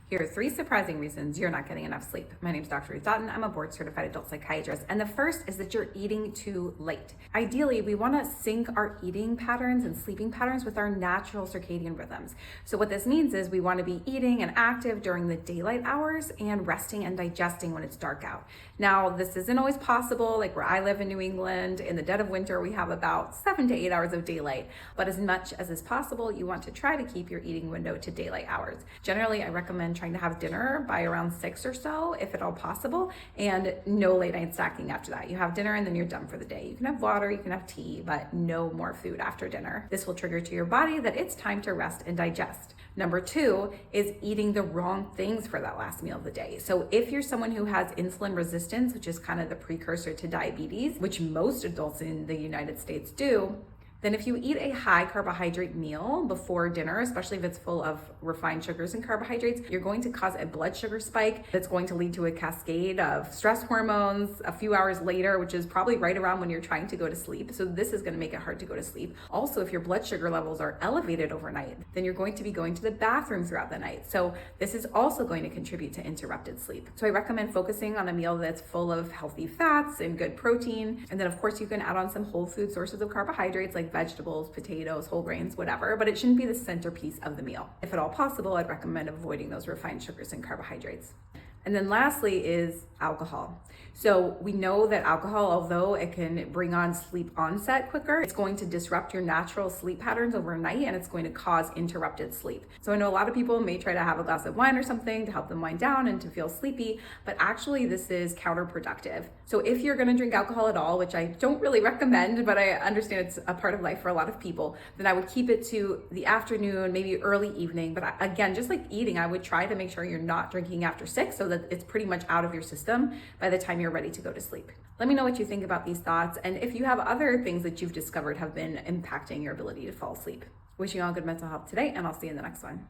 Here are 3 surprising reasons you're not getting enough sleep. My name is Dr. Ruth Dotton. I'm a board certified adult psychiatrist. And the first is that you're eating too late. Ideally, we want to sync our eating patterns and sleeping patterns with our natural circadian rhythms. So what this means is we want to be eating and active during the daylight hours and resting and digesting when it's dark out. Now, this isn't always possible. Like where I live in New England, in the dead of winter, we have about 7 to 8 hours of daylight. But as much as is possible, you want to try to keep your eating window to daylight hours. Generally, I recommend trying to have dinner by around 6 or so, if at all possible, and no late night snacking after that. You have dinner and then you're done for the day. You can have water, you can have tea, but no more food after dinner. This will trigger to your body that it's time to rest and digest. Number 2 is eating the wrong things for that last meal of the day. So if you're someone who has insulin resistance, which is kind of the precursor to diabetes, which most adults in the United States do, then if you eat a high carbohydrate meal before dinner, especially if it's full of refined sugars and carbohydrates, you're going to cause a blood sugar spike that's going to lead to a cascade of stress hormones a few hours later, which is probably right around when you're trying to go to sleep. So this is going to make it hard to go to sleep. Also, if your blood sugar levels are elevated overnight, then you're going to be going to the bathroom throughout the night. So this is also going to contribute to interrupted sleep. So I recommend focusing on a meal that's full of healthy fats and good protein. And then of course you can add on some whole food sources of carbohydrates like vegetables, potatoes, whole grains, whatever, but it shouldn't be the centerpiece of the meal. If at all possible, I'd recommend avoiding those refined sugars and carbohydrates. And then lastly is alcohol. So we know that alcohol, although it can bring on sleep onset quicker, it's going to disrupt your natural sleep patterns overnight and it's going to cause interrupted sleep. So I know a lot of people may try to have a glass of wine or something to help them wind down and to feel sleepy, but actually this is counterproductive. So if you're gonna drink alcohol at all, which I don't really recommend, but I understand it's a part of life for a lot of people, then I would keep it to the afternoon, maybe early evening. But again, just like eating, I would try to make sure you're not drinking after 6 so that it's pretty much out of your system by the time you're ready to go to sleep. Let me know what you think about these thoughts and if you have other things that you've discovered have been impacting your ability to fall asleep. Wishing you all good mental health today, and I'll see you in the next one.